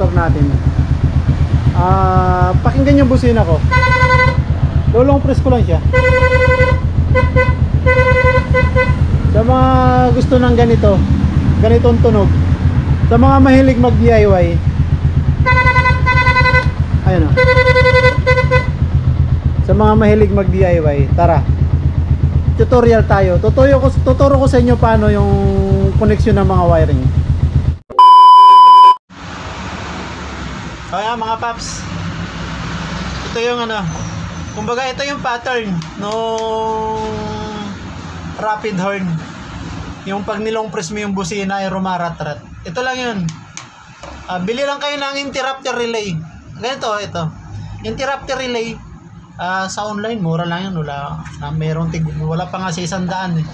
talk natin. Pakinggan yung busina ko. Lolong press ko lang siya. Sa mga gusto ng ganitong tunog, sa mga mahilig mag DIY, ayun o. Sa mga mahilig mag DIY, tara, tutorial tayo. Tuturo ko sa inyo paano yung connection ng mga wiring. Kaya mga paps, ito yung kumbaga ito yung pattern nung rapid horn. Yung pag nilong press mo yung busina ay rumarat-rat. Ito lang yun. Bili lang kayo ng interrupter relay. Ganito, ito. Interrupter relay. Sa online, mura lang yun. Wala pa nga sa 100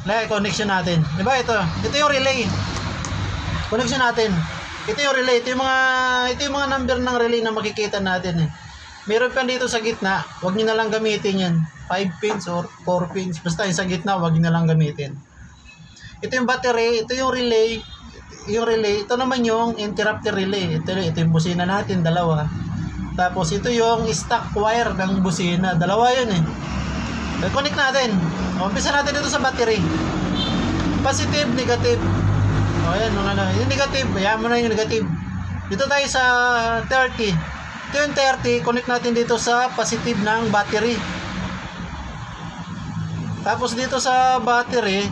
eh. Connection natin. Diba ito? Ito yung relay. Connection natin. Ito yung relay. Ito yung mga number ng relay na makikita natin eh. Meron pa dito sa gitna. Huwag nyo na lang gamitin yan. 5 pins or 4 pins. Basta yung sa gitna, huwag nyo na lang gamitin. Ito yung battery. Ito yung relay. Ito naman yung interrupter relay. Ito yung busina natin. Dalawa. Tapos ito yung stock wire ng busina. Dalawa yun eh. Connect natin. Umpisa natin dito sa battery. Positive, negative. Ayan, yung negative. Ayan mo na yung negative. Dito tayo sa 30. Ito yung 30. Connect natin dito sa positive ng battery. Tapos dito sa battery,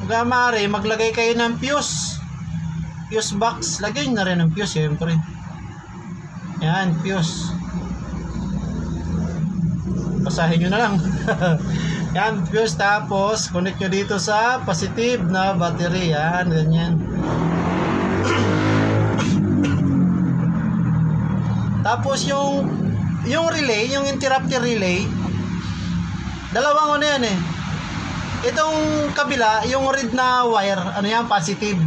gamari, maglagay kayo ng fuse. Fuse box. Lagyan na rin ng fuse, syempre. Yan, fuse. Basahin nyo na lang. Yan, fuse. Tapos, connect nyo dito sa positive na battery. Yan, ganyan. Tapos, yung relay, yung interrupter relay, dalawang yan eh. Itong kabila, yung red na wire, yan, positive.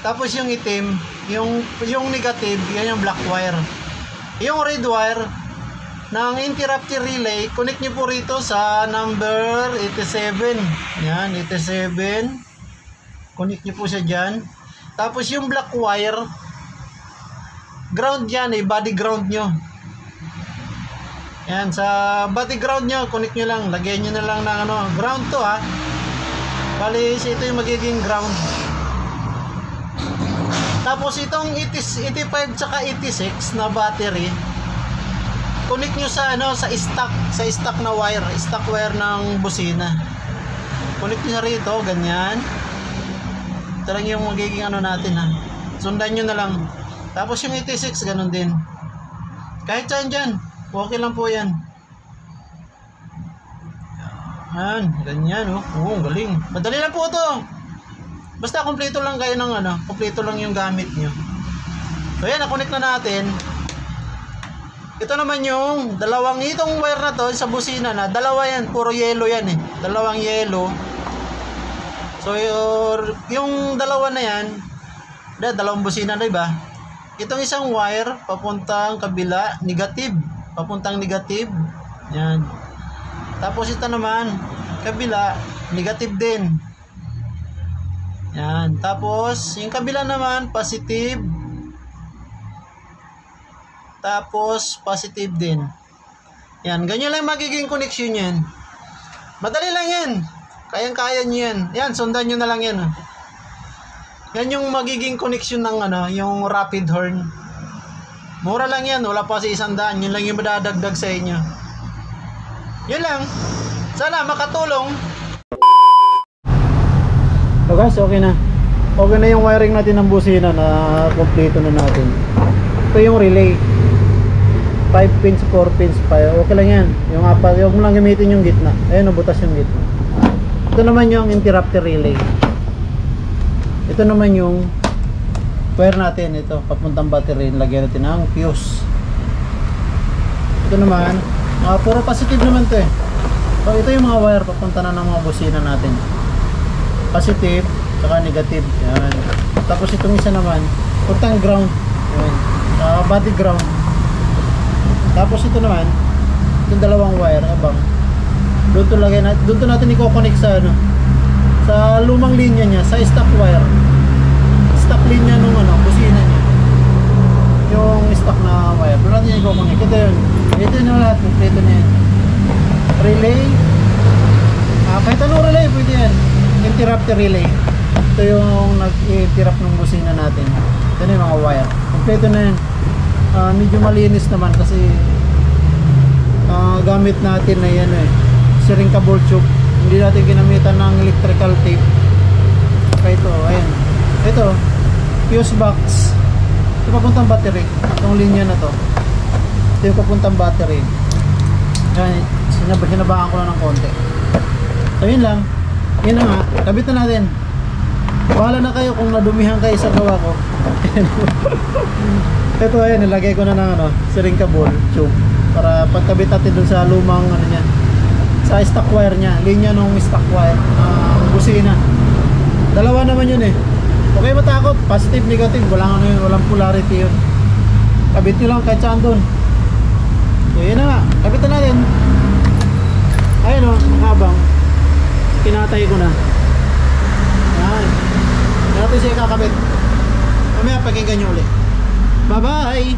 Tapos, yung itim, yung negative, yan yung black wire. Yung red wire ng interrupter relay, connect nyo po rito sa number 87. Yan, 87. Connect nyo po siya dyan. Tapos yung black wire, ground yan eh, body ground nyo. Yan, sa body ground nyo, connect nyo lang. Lagyan nyo na lang ng ground to ha. Bali, ito yung magiging ground. Tapos itong 85 tsaka 86 na battery, connect nyo sa stock na wire, stock wire ng busina. Connect nyo rito, ganyan. Ito lang yung magiging natin ha. Sundan nyo na lang. Tapos yung 86, ganun din. Kahit saan dyan, okay lang po yan. Yan, ganyan oh. Oo, galing. Madali lang po ito. Basta kompleto lang kayo ng kompleto lang yung gamit nyo. So yan, na-connect na natin. Ito naman yung itong wire na to sa busina na, dalawa yan, puro yellow yan eh. Dalawang yellow. So yung dalawa na yan, dalawang busina na diba? Itong isang wire, papuntang kabila, negative. Papuntang negative. Yan. Tapos ito naman, kabila, negative din. Yan. Tapos, yung kabila naman, positive. Tapos, positive din. Yan. Ganyan lang magiging connection yan. Madali lang yan. Kayang-kaya nyo yan. Yan, sundan nyo na lang yan. Yan yung magiging connection ng yung rapid horn. Mura lang yan. Wala pa sa 100. Yun lang yung madadagdag sa inyo. Yun lang. Sana makatulong. So guys, okay na. Okay na yung wiring natin ng busina na kompleto na natin. Ito yung relay. 5 pins, 4 pins pa. Okay lang yan. Yung apat, huwag mo lang gamitin yung gitna. Ayun, nabutas yung gitna. Ito naman yung interrupter relay. Ito naman yung wire natin. Ito, papuntang battery. Lagyan natin ng fuse. Ito naman, puro positive naman to eh. So ito yung mga wire papunta na ng mga busina natin. Positive, saka negative. Yan. Tapos itong isa naman, puntang ground. Yan. Body ground. Tapos ito naman, itong dalawang wire, abang. Doon to natin i-connect sa sa lumang linya niya, sa stock wire. Stock linya nung busina niya. relay. Ito yung nag-i-tirap ng busina natin. Ito na yung mga wire. Kompleto na yun. Medyo malinis naman kasi gamit natin na yan shrink ball tube. Hindi natin ginamitan ng electrical tape. Kaya ito, ayan. Ito, fuse box. Ito papuntang battery. Itong linya na to. Ito yung papuntang battery. Yan, sinabahan ko na ng konti. So yun lang. Yun na nga, kabit na natin. Bahala na kayo kung nadumihan kayo sa gawa ko. Ito ayan, nilagay ko na ng shrink ball tube para pagkabit natin dun sa lumang niya, sa stock wire niya, linya nung stock wire, busina. Dalawa naman yun eh. Okay matakot, positive, negative, walang yun, walang polarity yun. Kabit nyo lang kahit saan dun. So yun na nga, kabit na natin. Ayun habang kinatay ko na. Yan. Yan natin siya kakabit. Mamaya pakinggan nyo ulit. Bye bye!